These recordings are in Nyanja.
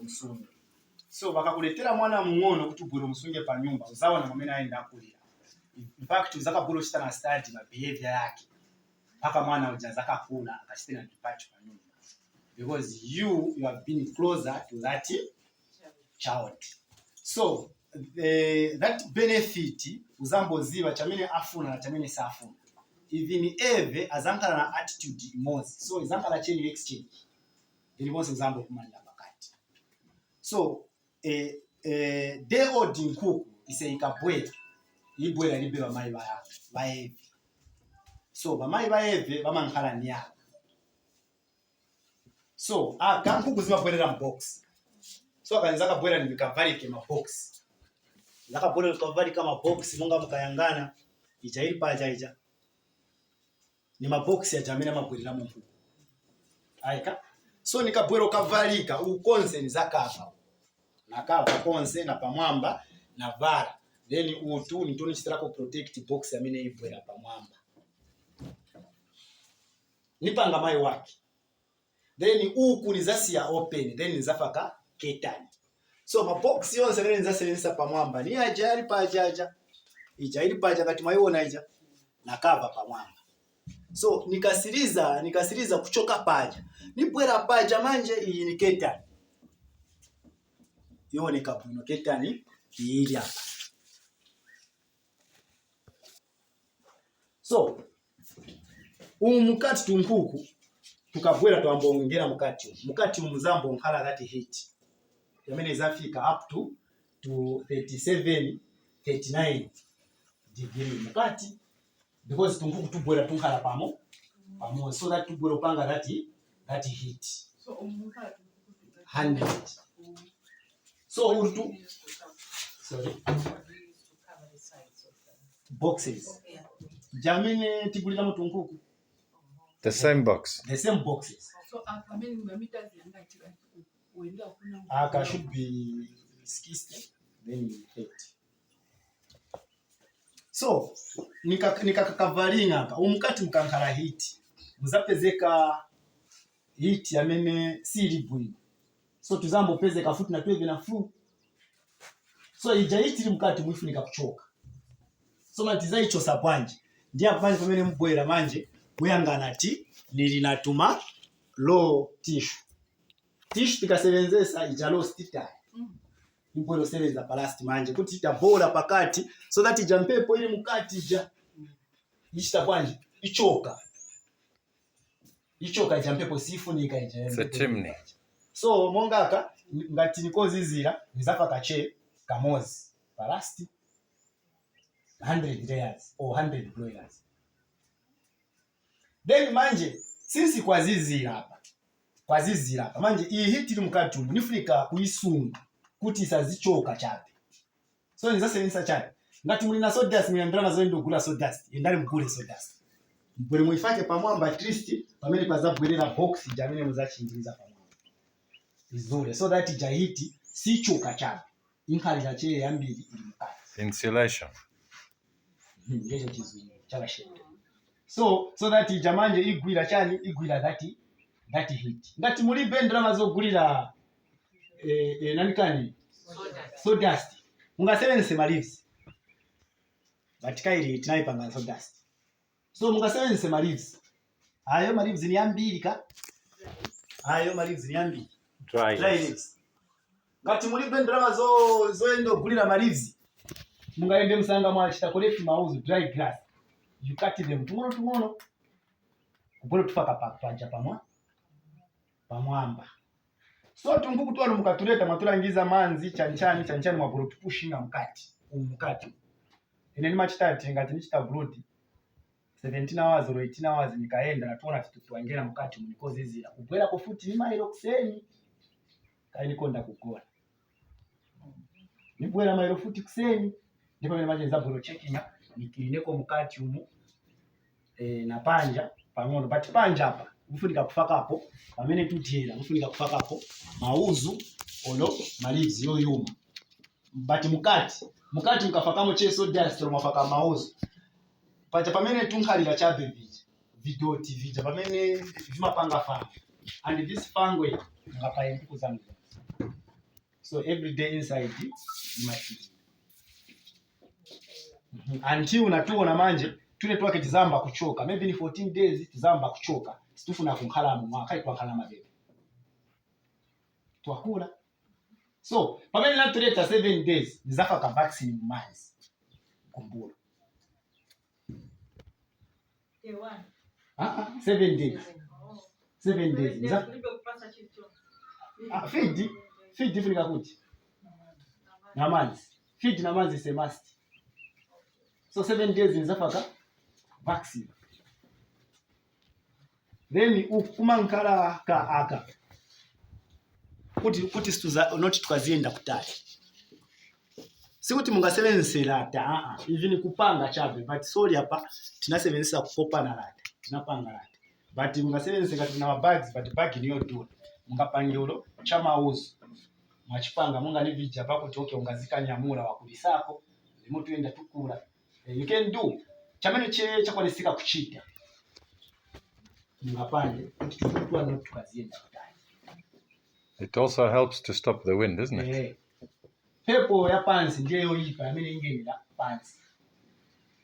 musunge. So bakakuletera mwana mng'ono kuti ugwire musunge pa nyumba uzaona mwamene aenda akulira. In fact uzakabwera uchita na study ma behavior yake paka mwana uja zakakula akachite na kipacho pa nyumba, because you have been closer to that child. So that benefit uzamboziva chamene afuna na chamene safuna. Even eve azankala na attitude imozi, so izankala chain exchange ili mose uzambo kumanda bakati. So day old nkuku ise ikabwera ibwera libe bamayi ba eve. So bamayi ba eve bamankala niya. So nkuku zimabwerera mbox. So akanza kabwera ni kavalike ma box. Zakabwera kavalika ma box monga mukayangana ija ili paja ija. Ni ma box ya jamii na mabwirira mu nkuku. Aika. So nikabwera kavalika ukonse ni zakava. Nakava konse na pamwamba na vara. Then utu ni toni chitrako protect box ya mine ibwera pamwamba. Nipanga mai waki. Then uku nizasiya open, then nizafaka ketani. So ma box yonse vile nizaselensa pamwamba ni ajali pajaja. Ijaili paja kati maiona ija na kava pamwamba. So nikasiriza kuchoka paja. Nibwera paja manje iyi ni ketani. Yo nikabuno ketani ili hapa. So umukati tunkuku tukabwera twambongera mukati muzambo nkhala that heat yamene zafika up to 37 39 degree mukati, because tunkuku tubwera tunkhala pamo so that tubwera upanga that heat so umukati 100. So urtu sorry boxes jamine tigulira mutunkuku the same boxes. So I mean meters should be 60 then 80. So nikakavalinga aka umukati mkankala hiti muzapezeka hiti yamene siri bwino. So tuzambo pezeka futi na tweve na fu. So ija hiti mukati mwifunika kuchoka. So mantiza icho sapanje ndiye panje pamene mbwera manje kuyangana ati nilinatuma low tissue tikasebenzesa ija low stita mbwero sebeza palasti manje kuti itabola pakati so that ija mpepo ili mukati ija ichita panje ichoka ija mpepo sifunika ija chimney. So mongaka ngati nikozizira nizafa kache kamozi palasti 100 layers or 100 broilers. Then manje since kwazizira hapa manje iyi hiti ili mukati nifunika kuisunga kuti isazichoka chape. So nizasevenza chape ngati muli na sawdust muyambira nazo ndogula sawdust endali mugule sawdust mbwere muifake pamwamba at least pamene pazabwerera box jamene muzachinjiriza pamwamba izure so that jahiti sichoka chape inkhalira che yambiri ili mukati insulation ngecho chizwini chakashenda. So that jamanje igwira that heat. Ngati muli bendera mazogulira nanikani sawdust mungasevenze ma leaves batikaili tinaipanga sawdust. So mungasevenze ma leaves ayo ma leaves ni ambiri dry leaves. Ngati muli bendera mazoendo gulira ma leaves mungaende musanga mwachita collect mauzu dry grass. You cut them tumono kubolo tufaka panja pamwamba. So tunkuku twano mukatuleta matulangiza manzi chanchani mwabolo tupushinga mukati ineni machitati ngati nichita brood 17 hours or 18 hours nikaenda natuona tutwangera mukati munikozizira kubwera ko futi ni mailo kuseni kaini konda kugora nibwera mailo futi kuseni ndipo mene maje zabolo checking nikilineko mukati umu na panja pang'ono but panja hapa mufunika kufakapo pamene tujera mufunika kufakapo mauzu olo malizi yoyuma but mukati mukafakamo cheso dust mufaka mauzu pacha pamene tunkhalira chabe vidoti vija pamene vimapanga fanga and this fangwe ngapa impuku zangu So every day inside machine. Until unatuona manje tune twake tizamba kuchoka. Maybe ni 14 days tizamba kuchoka. Situfuna kunkhala mu mwaka itwakhala mabebe. Twakula. So, pamene natuleta 7 days nizafa ka vaccine mu manzi. Kumbula. 7 days. 7 days. Feed ifika kuti. Namanzi. Feed namanzi is a must. So 7 days nizafa ka vaccine. Then ukumankala ka aka. Kuti situza not tukazienda kutali. Sikuti mungasebenzesa lata even kupanga chabe but sorry hapa tinasebenzesa kukopa na lata. Tinapanga lata. But mungasebenzesa kati na bags but bag niyo do. Mungapangiro chama uzo. Mwachipanga munga ni vija pako toke ungazika nyamura wakulisako. Limutu enda tukula. You can do. Chamene chakwanisika kuchita. Mungapande kuti tuwa not tukazienda kutali. It also helps to stop the wind, isn't it? Yeah. Pepo ya pansi ndiyo ipa, amene ingenila pansi.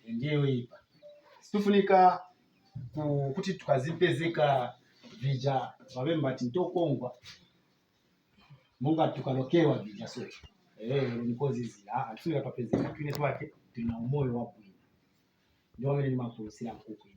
Ndiyo ipa. Situfunika kuti tukazipezeka vija wabemba tintokongwa. Munga tukalokewa vija so. Nikozi zila. Atufunika papezeka. Tuine tuwake, tuna umoyo wa bwini. Ndiyo wamene ni makulusila mkuku.